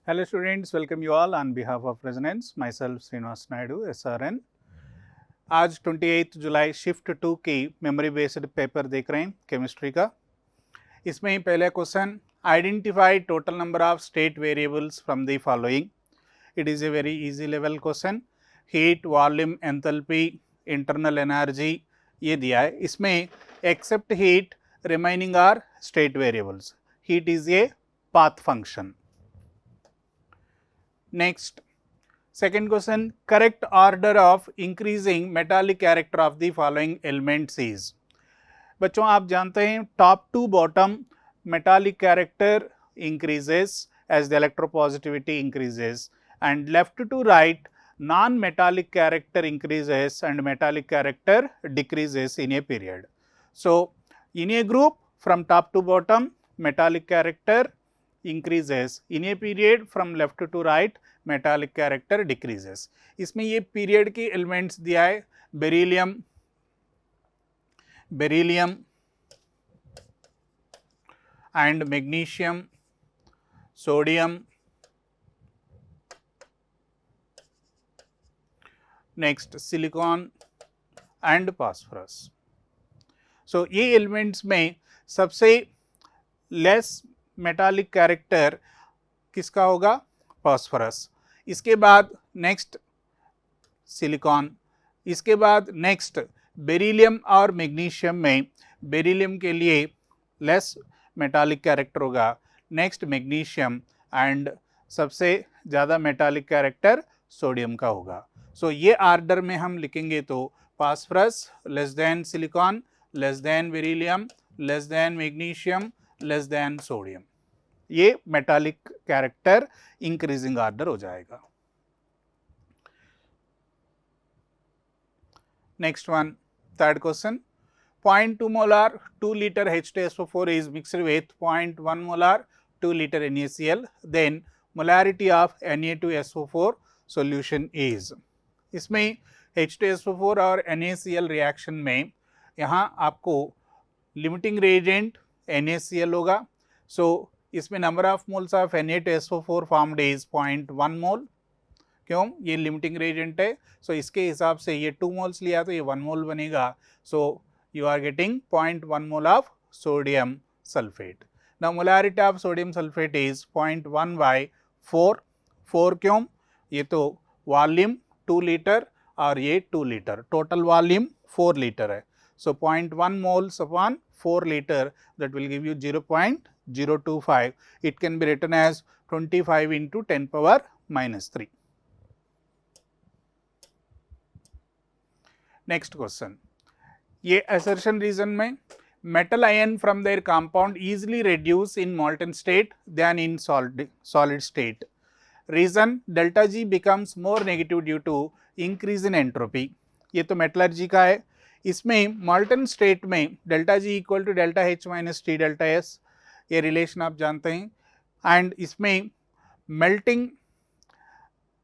Hello students, welcome you all on behalf of Resonance, myself Srinivas Naidu, SRN. आज 28 जुलाई shift 2 की memory based paper देख रहे हैं chemistry का। इसमें पहला question, identify total number of state variables from the following. It is a very easy level question. Heat, volume, enthalpy, internal energy ये दिया है। इसमें except heat remaining are state variables. Heat is a path function. Next, second question, correct order of increasing metallic character of the following elements is। बच्चों आप जानते हैं top to bottom metallic character increases as the electropositivity increases and left to right non-metallic character increases and metallic character decreases in a period. So, in a group from top to bottom metallic character increases, in a period from left to right metallic character decreases। इसमें ये period की elements दिया है, beryllium and magnesium, sodium, next silicon and phosphorus. So ये elements में सबसे less metallic character किसका होगा? फास्फोरस। इसके बाद नेक्स्ट सिलिकॉन, इसके बाद नेक्स्ट बेरिलियम और मैग्नीशियम में बेरिलियम के लिए लेस मेटालिक कैरेक्टर होगा, नेक्स्ट मैग्नीशियम एंड सबसे ज़्यादा मेटालिक कैरेक्टर सोडियम का होगा। सो ये आर्डर में हम लिखेंगे तो phosphorus less than silicon, less than beryllium, less than magnesium, less than sodium. ये मेटालिक कैरेक्टर इंक्रीजिंग ऑर्डर हो जाएगा। Next one, third question, 0.2 molar 2 liter H2SO4 is mixed with 0.1 molar 2 liter NaCl, then molarity of Na2SO4 solution is। इसमें H2SO4 और NaCl reaction में यहाँ आपको limiting reagent NaCl होगा। सो इसमें number of moles of Na2SO4 formed is 0.1 मोल। क्यों? ये limiting reagent है। सो इसके हिसाब से ये 2 मोल्स लिया तो ये 1 मोल बनेगा। So you are getting 0.1 mole of sodium sulphate. Now molarity of sodium sulphate is 0.1 by 4। 4 क्यों? ये तो वॉल्यूम 2 लीटर और ये 2 लीटर, टोटल वॉल्यूम 4 लीटर है। So 0.1 moles upon 4 liter, that will give you 0.025. It can be written as 25 into 10 power minus 3. Next question. ये assertion reason में metal ion from their compound easily reduce in molten state than in solid state. Reason, delta G becomes more negative due to increase in entropy. ये तो metallurgy का है। इसमें molten state में delta G equal to delta H minus T delta S, ये relation आप जानते हैं। एंड इसमें melting,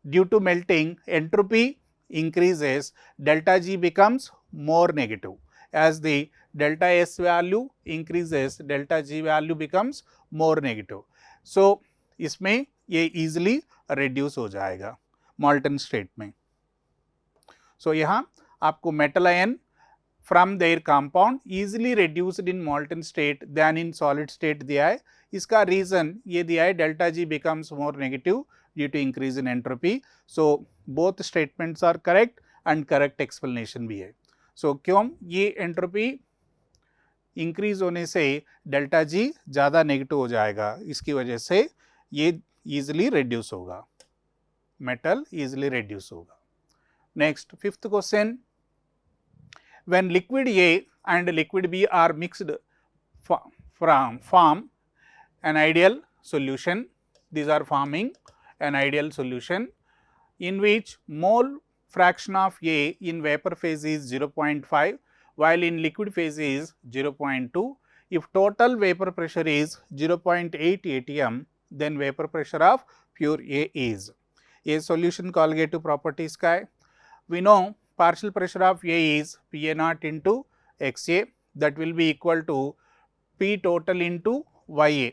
due to melting entropy increases, delta G becomes more negative as the delta S value increases, delta G value becomes more negative. So इसमें ये easily reduce हो जाएगा मॉल्टन state में। सो यहाँ आपको metal ion from their compound easily reduced in molten state than in solid state दिया है। इसका रीजन ये दिया है, delta G becomes more negative due to increase in entropy. So both statements are correct and correct explanation भी है। So क्यों? ये एंट्रोपी इंक्रीज होने से डेल्टा जी ज़्यादा नेगेटिव हो जाएगा, इसकी वजह से ये ईजिली रिड्यूस होगा, मेटल ईजिली रिड्यूस होगा। Next, fifth question, when liquid A and liquid B are mixed form an ideal solution. These are forming an ideal solution in which mole fraction of A in vapor phase is 0.5 while in liquid phase is 0.2. If total vapor pressure is 0.8 atm, then vapor pressure of pure A is। ये solution colligative properties का है। We know partial pressure of A is PA naught into XA, that will be equal to P total into YA.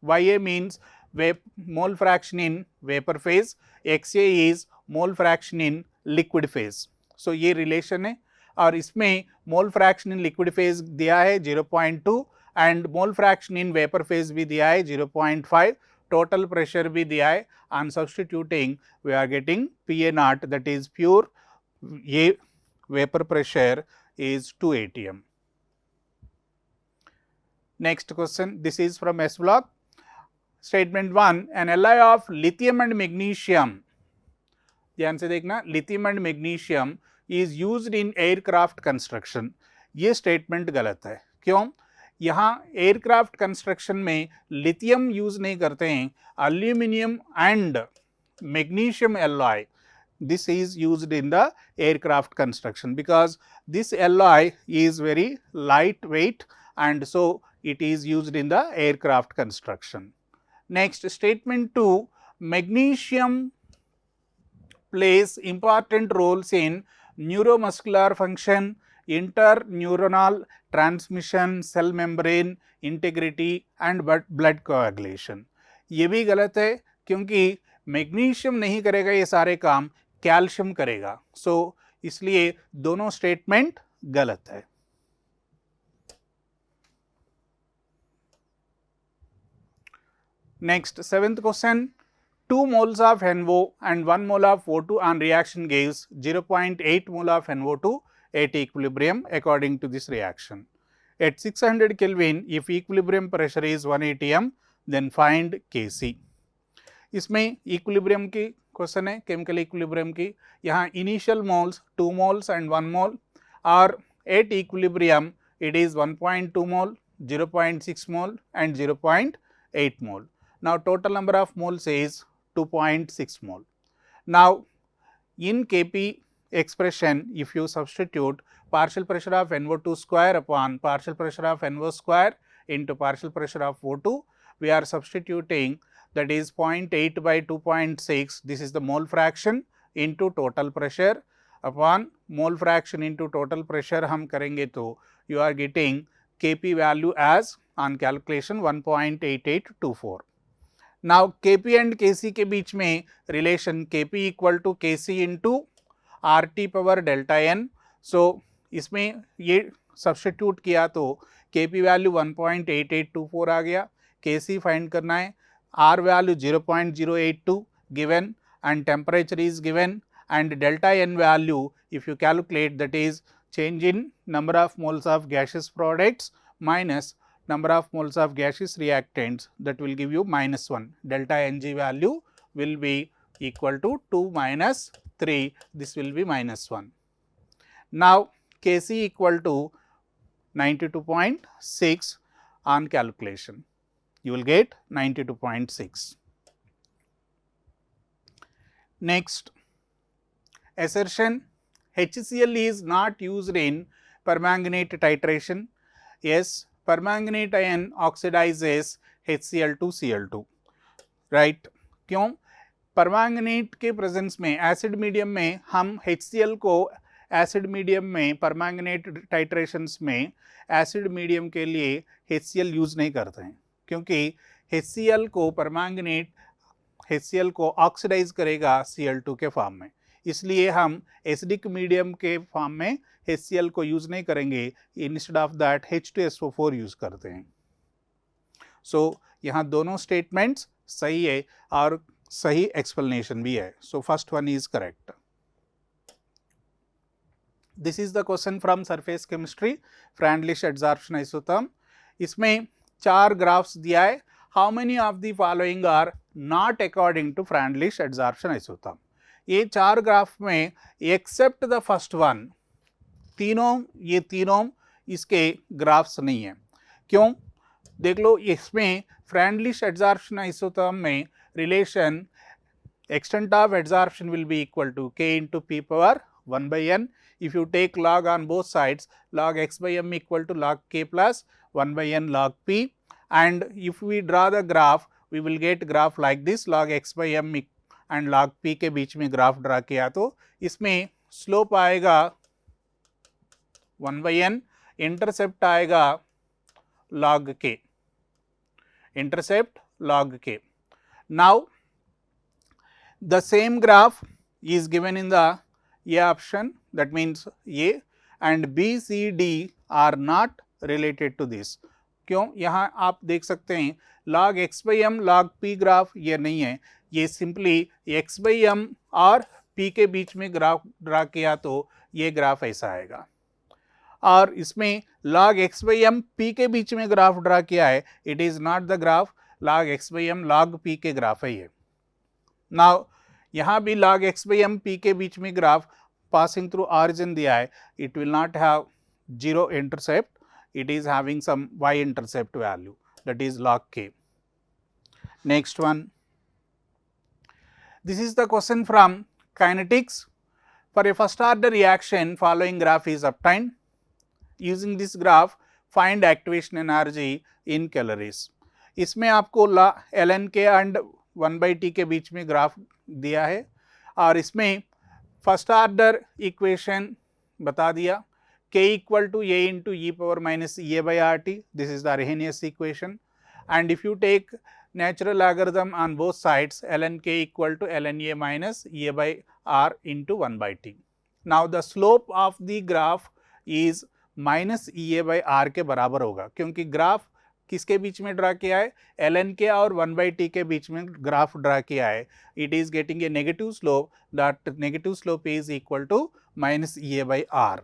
YA means mole fraction in vapor phase, XA is mole fraction in liquid phase. So ये relation है और इसमें mole fraction in liquid phase दिया है 0.2 and mole fraction in vapor phase भी दिया है 0.5, total pressure भी दिया है. On substituting we are getting PA naught, that is pure ये vapor pressure is 2 atm. Next question, this is from S block. Statement 1, an alloy of lithium and magnesium, ध्यान से देखना, lithium and magnesium is used in aircraft construction. ये statement गलत है. क्यों? यहाँ aircraft construction में lithium use नहीं करते हैं, aluminum and magnesium alloy, this is used in the aircraft construction because this alloy is very lightweight and so it is used in the aircraft construction. Next, statement 2, magnesium plays important roles in neuromuscular function, interneuronal transmission, cell membrane integrity and blood coagulation. ये भी गलत है क्योंकि magnesium नहीं करेगा ये सारे काम, कैल्शियम करेगा. सो इसलिए दोनों स्टेटमेंट गलत है. Next, 7th question, 2 moles of NO and 1 mole of O2 on reaction gives 0.8 mole of NO2 at equilibrium according to this reaction. At 600 Kelvin, if equilibrium pressure is 1 atm, then find Kc. इसमें equilibrium की question है, chemical equilibrium की. यहाँ initial moles 2 moles and 1 mole और at equilibrium it is 1.2 mole, 0.6 mole and 0.8 mole. Now total number of moles is 2.6 mole. Now in Kp expression, if you substitute partial pressure of NO2 square upon partial pressure of NO square into partial pressure of O2, we are substituting, that is 0.8 by 2.6, this is the mole fraction into total pressure upon mole fraction into total pressure हम करेंगे तो you are getting Kp value as on calculation 1.8824. Now Kp and Kc के बीच में relation Kp equal to Kc into RT power delta n. So इसमें ये substitute किया तो Kp value 1.8824 आ गया. Kc find करना है, R value 0.082 given and temperature is given and delta n value if you calculate, that is change in number of moles of gaseous products minus number of moles of gaseous reactants, that will give you -1. Delta Ng value will be equal to 2 minus 3, this will be -1. Now Kc equal to 92.6 on calculation, you will get 92.6. Next, assertion, HCl is not used in permanganate titration. Yes, permanganate ion oxidizes HCl to Cl2, right? क्यों? Permanganate के presence में acid medium में हम HCl को acid medium में permanganate titrations में acid medium के लिए HCl यूज नहीं करते हैं क्योंकि HCl को परमैंगनेट HCl को ऑक्सीडाइज करेगा Cl2 के फॉर्म में, इसलिए हम एसिडिक मीडियम के फॉर्म में HCl को यूज नहीं करेंगे, instead of that H2SO4 use करते हैं. सो यहाँ दोनों स्टेटमेंट्स सही है और सही एक्सप्लेनेशन भी है. So first one is correct. This is the question from surface chemistry, Freundlich adsorption isotherm. इसमें 4 ग्राफ्स दिया है. How many of the following are not according to Freundlich adsorption isotherm. ये 4 ग्राफ में एक्सेप्ट द फर्स्ट वन, ये तीनों इसके graphs नहीं है. क्यों? देख लो, इसमें फ्रैंडलिश एडजॉर्प्शन आइसोथर्म में relation extent of adsorption will be equal to K into P power 1 by N. If you take log on both sides, log x by m equal to log K plus 1 by N log P, and if we draw the graph, we will get graph like this. Log x by m and log P के बीच में graph draw किया तो इसमें slope आएगा 1 by N, intercept आएगा log K, intercept log K. Now, the same graph is given in the A option, that means A, and B, C, D are not related to this. क्यों? यहाँ आप देख सकते हैं log x by m log p graph ये नहीं है, ये सिंपली x by m और p के बीच में ग्राफ ड्रा किया तो ये ग्राफ ऐसा आएगा, और इसमें log x by m p के बीच में ग्राफ ड्रा किया है, it is not the graph log x by m log p के ग्राफ है ये. नाउ यहाँ भी log x by m p के बीच में ग्राफ पासिंग थ्रू ऑरिजिन दिया है, it will not have zero intercept, it is having some y intercept value, that is log k. Next one, this is the question from kinetics. For a first order reaction, following graph is obtained. Using this graph, find activation energy in calories. इसमें आपको ln k and 1/t के बीच में graph दिया है, और इसमें first order equation बता दिया, k equal to a into e power minus a by RT, this is the Arrhenius equation, and if you take natural logarithm on both sides, ln k equal to ln a minus a by r into 1/t. Now the slope of the graph is minus ea by r के बराबर होगा, क्योंकि graph किसके बीच में draw किया है, ln k और 1/t के बीच में ग्राफ ड्रा किया है, it is getting a negative slope, that negative slope is equal to minus ea by r.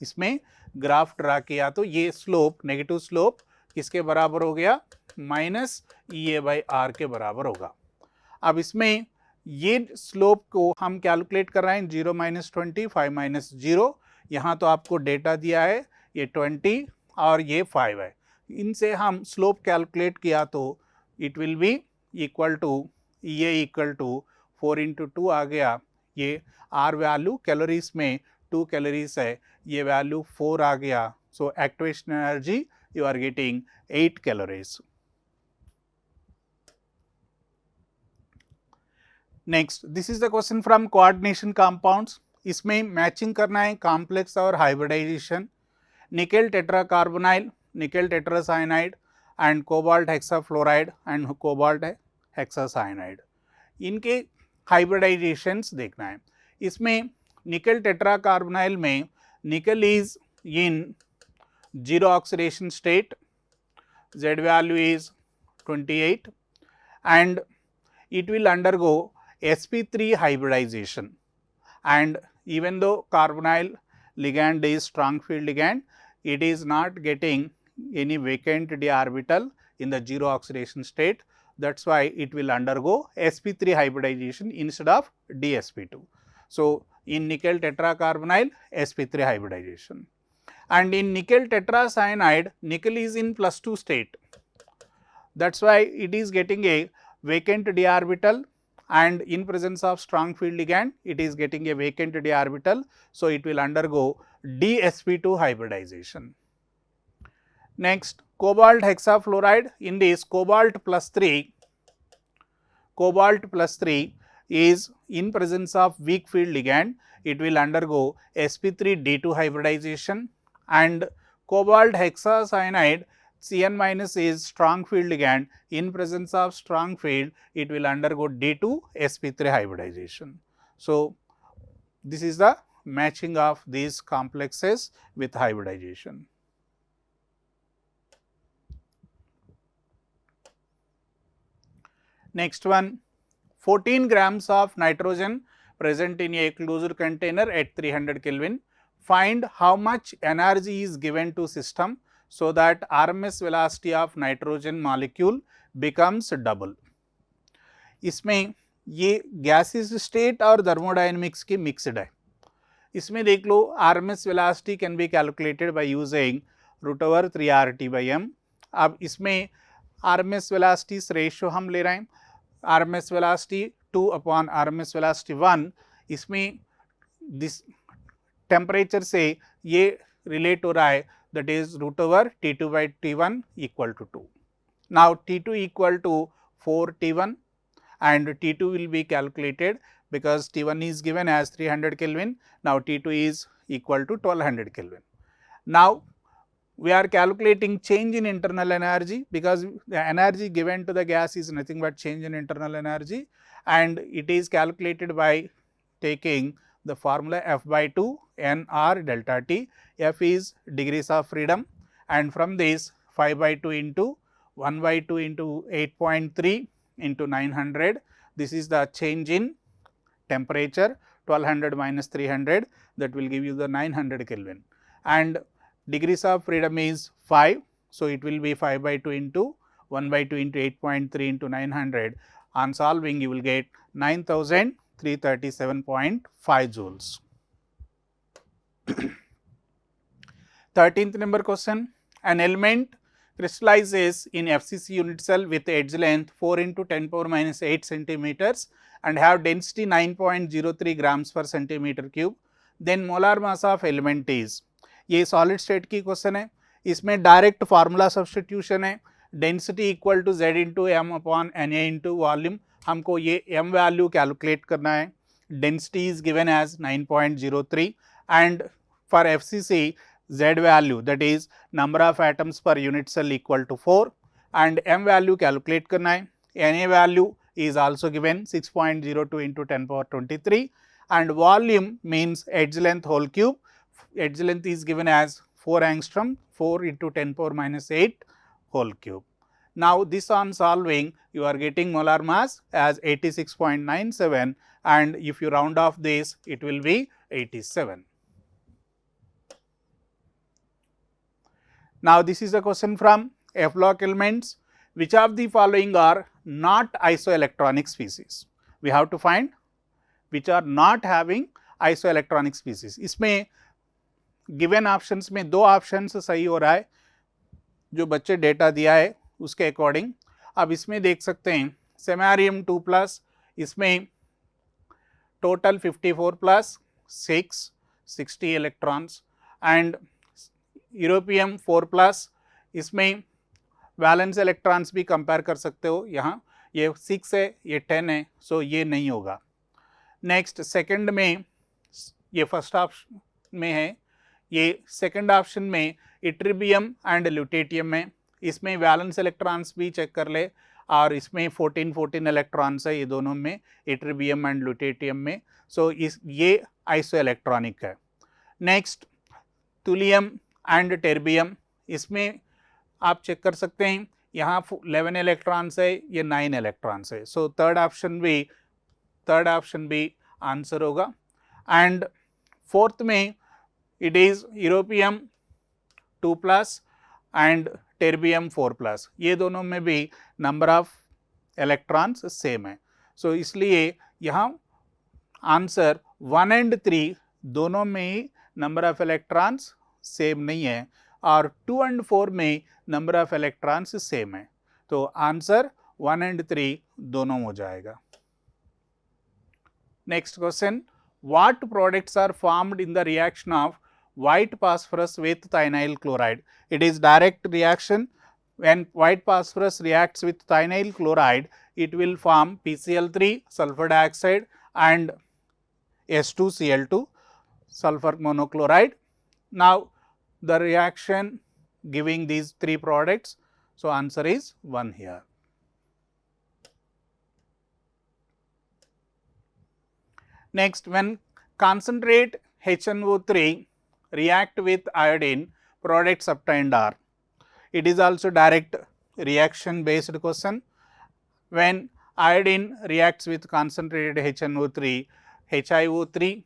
इसमें ग्राफ ड्रा किया तो ये स्लोप, नेगेटिव स्लोप किसके बराबर हो गया, minus E A by R के बराबर होगा. अब इसमें ये स्लोप को हम कैलकुलेट कर रहे हैं 0 माइनस 20, 5 माइनस 0. यहाँ तो आपको डेटा दिया है ये 20 और ये 5 है, इनसे हम स्लोप कैलकुलेट किया तो it will be equal to E A equal to 4 into 2 आ गया. ये आर वैल्यू कैलोरीज में 2 कैलोरीज है, ये वैल्यू 4 आ गया. So activation energy you are getting 8 calories. Next, this is the question from coordination compounds. इसमें मैचिंग करना है कॉम्प्लेक्स और hybridization. Nickel tetracarbonyl, nickel tetracyanide and cobalt hexafluoride and cobalt hexacyanide, इनके हाइब्रिडाइजेशंस देखना है. इसमें निकेल टेट्राकार्बोनाइल में nickel is in zero oxidation state, Z value is 28, and it will undergo sp3 hybridization, and even though carbonyl ligand is strong field ligand, it is not getting any vacant d orbital in the zero oxidation state, that's why it will undergo sp3 hybridization instead of dsp2. So in nickel tetracarbonyl sp3 hybridization, and in nickel tetracyanide nickel is in +2 state, that's why it is getting a vacant d orbital, and in presence of strong field ligand it is getting a vacant d orbital, so it will undergo dsp2 hybridization. Next, cobalt hexafluoride, in this cobalt plus 3 is in presence of weak field ligand, it will undergo sp3 d2 hybridization, and cobalt hexacyanide Cn minus is strong field ligand, in presence of strong field it will undergo d2 sp3 hybridization. So this is the matching of these complexes with hybridization. Next one, 14 grams of nitrogen present in a closed container at 300 Kelvin. Find how much energy is given to system so that RMS velocity of nitrogen molecule becomes double. इसमें ये gases state और thermodynamics की mixed है. इसमें देख लो RMS velocity can be calculated by using √3RT/m. अब इसमें RMS velocity ratio हम ले रहे हैं, RMS velocity 2/RMS velocity 1. इसमें दिस टेम्परेचर से ये रिलेट हो रहा है, that is √T2/T1 equal to 2. Now T2 equal to 4T1 and T2 will be calculated because T1 is given as 300 Kelvin. Now T2 is equal to 1200 Kelvin. Now we are calculating change in internal energy, because the energy given to the gas is nothing but change in internal energy, and it is calculated by taking the formula F by 2 N R delta T. F is degrees of freedom, and from this 5 by 2 into 1 by 2 into 8.3 into 900, this is the change in temperature. 1200 minus 300, that will give you the 900 Kelvin, and degrees of freedom is 5. So, it will be 5 by 2 into 1 by 2 into 8.3 into 900. On solving, you will get 9337.5 joules. 13th number question. An element crystallizes in FCC unit cell with edge length 4 into 10 power minus 8 centimeters and have density 9.03 grams per centimeter cube. Then molar mass of element is. ये solid state की question है, इसमें direct formula substitution है, density equal to z into M upon N A into volume. हमको ये m value calculate करना है. Density is given as 9.03 and for FCC z value, that is number of atoms per unit cell equal to 4, and m value calculate करना है. Na value is also given 6.02 into 10 power 23, and volume means edge length whole cube. Edge length is given as 4 angstrom, 4 into 10 power minus 8 whole cube. Now, this on solving, you are getting molar mass as 86.97, and if you round off this, it will be 87. Now, this is a question from F block elements. Which of the following are not isoelectronic species? We have to find which are not having isoelectronic species. इसमें given options में दो options सही हो रहा है, जो बच्चे data दिया है उसके अकॉर्डिंग. अब इसमें देख सकते हैं सेमेरियम 2 प्लस, इसमें total 54 plus 6 60 electrons, and europium 4 plus, इसमें वैलेंस इलेक्ट्रॉन्स भी कंपेयर कर सकते हो. यहाँ ये 6 है, ये 10 है, सो ये नहीं होगा. नेक्स्ट सेकंड में, ये फर्स्ट ऑप्शन में है, ये सेकंड ऑप्शन में इट्रिबियम एंड ल्यूटेटियम में, इसमें वैलेंस इलेक्ट्रॉन्स भी चेक कर ले, और इसमें 14 इलेक्ट्रॉन्स है ये दोनों में, इट्रिबियम एंड ल्यूटेटियम में. सो इस ये आइसो इलेक्ट्रॉनिक है. नेक्स्ट तुलियम एंड टेर्बियम, इसमें आप चेक कर सकते हैं, यहाँ 11 इलेक्ट्रॉन्स है, ये 9 इलेक्ट्रॉन्स है. सो थर्ड ऑप्शन भी आंसर होगा. एंड फोर्थ में it is europium 2 plus and terbium 4 plus, ये दोनों में भी नंबर ऑफ इलेक्ट्रॉन्स सेम है. सो इसलिए यहाँ आंसर 1 एंड 3 दोनों में ही नंबर ऑफ इलेक्ट्रॉन्स सेम नहीं है, और 2 एंड 4 में नंबर ऑफ इलेक्ट्रॉन्स सेम है. तो आंसर 1 एंड 3 दोनों हो जाएगा. Next question. What products are formed in the reaction of white phosphorus with thionyl chloride? It is direct reaction. When white phosphorus reacts with thionyl chloride, it will form PCl3 sulfur dioxide and S2Cl2 sulfur monochloride. Now, the reaction giving these three products, so answer is 1 here. Next, when concentrate HNO3 react with iodine, products obtained are. It is also direct reaction based question. When iodine reacts with concentrated HNO3, HiO3,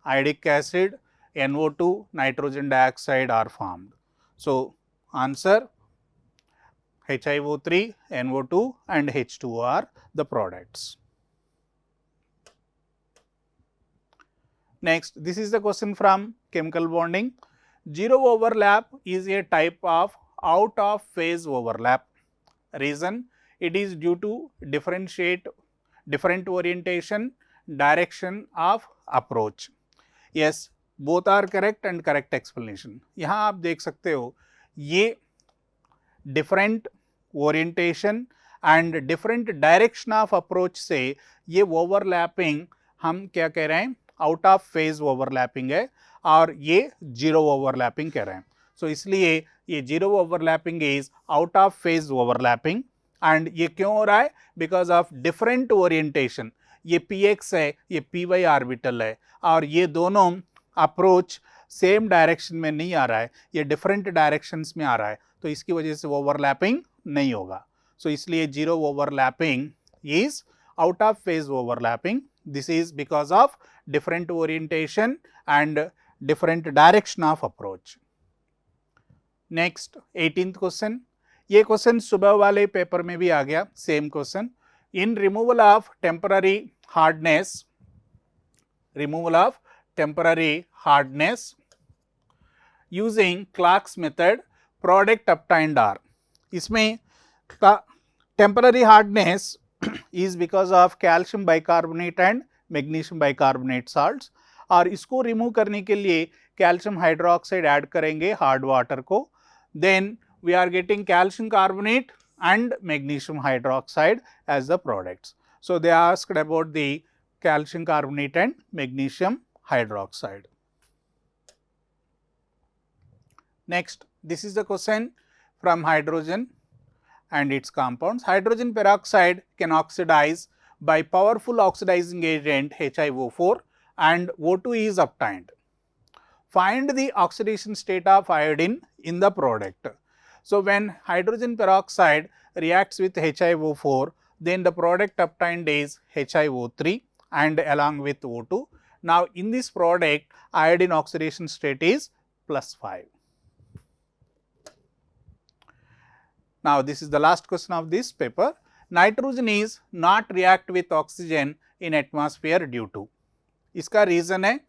iodic acid, NO2, nitrogen dioxide are formed. So, answer HiO3, NO2 and H2O are the products. Next, this is the question from chemical bonding. Zero overlap is a type of out of phase overlap. Reason, it is due to different orientation, direction of approach. Yes, both are correct and correct explanation. यहाँ आप देख सकते हो ये different orientation and different direction of approach से ये overlapping हम क्या कह रहे हैं, आउट ऑफ फेज ओवरलैपिंग है, और ये जीरो ओवरलैपिंग कह रहे हैं. सो इसलिए ये zero overlapping is out of phase overlapping. And ये क्यों हो रहा है? Because of different orientation. ये px है, ये py ऑर्बिटल है, और ये दोनों अप्रोच सेम डायरेक्शन में नहीं आ रहा है, ये डिफरेंट डायरेक्शंस में आ रहा है, तो इसकी वजह से ओवरलैपिंग नहीं होगा। सो इसलिए zero overlapping is out of phase overlapping. This is because of different orientation and different direction of approach. Next 18th question. ये क्वेश्चन सुबह वाले पेपर में भी आ गया, same question. In removal of temporary hardness, removal of temporary hardness using Clark's method, product obtained are। इसमें temporary hardness is because of calcium bicarbonate and magnesium bicarbonate salts, और इसको remove करने के लिए कैल्शियम हाइड्रोक्साइड ऐड करेंगे hard water को, then we are getting calcium carbonate and magnesium hydroxide as the products. So they asked about the calcium carbonate and magnesium hydroxide. Next, this is the question from hydrogen and its compounds. Hydrogen peroxide can oxidize by powerful oxidizing agent HiO4 and O2 is obtained. Find the oxidation state of iodine in the product. So when hydrogen peroxide reacts with HiO4, then the product obtained is HiO3 and along with O2. Now in this product, iodine oxidation state is +5. Now this is the last question of this paper. Nitrogen is not react with oxygen in atmosphere due to. इसका reason है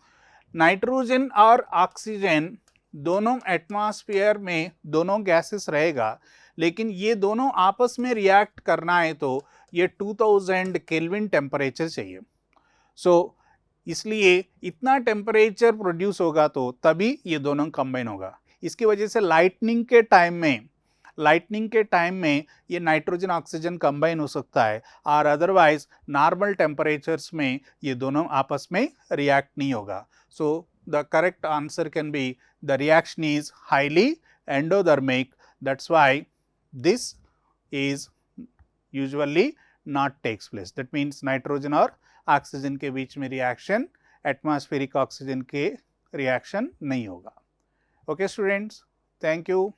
nitrogen और oxygen दोनों atmosphere में दोनों gases रहेगा, लेकिन ये दोनों आपस में रिएक्ट करना है तो ये 2000 केल्विन टेम्परेचर चाहिए। सो इसलिए इतना टेम्परेचर प्रोड्यूस होगा तो तभी ये दोनों कंबाइन होगा। इसकी वजह से लाइटनिंग के टाइम में ये नाइट्रोजन ऑक्सीजन कंबाइन हो सकता है, और अदरवाइज नॉर्मल टेम्परेचर्स में ये दोनों आपस में रिएक्ट नहीं होगा। सो the correct answer can be the reaction is highly endothermic. That's why this is usually not takes place. That means nitrogen और ऑक्सीजन के बीच में रिएक्शन एटमॉस्फेरिक ऑक्सीजन के रिएक्शन नहीं होगा। Okay students, thank you.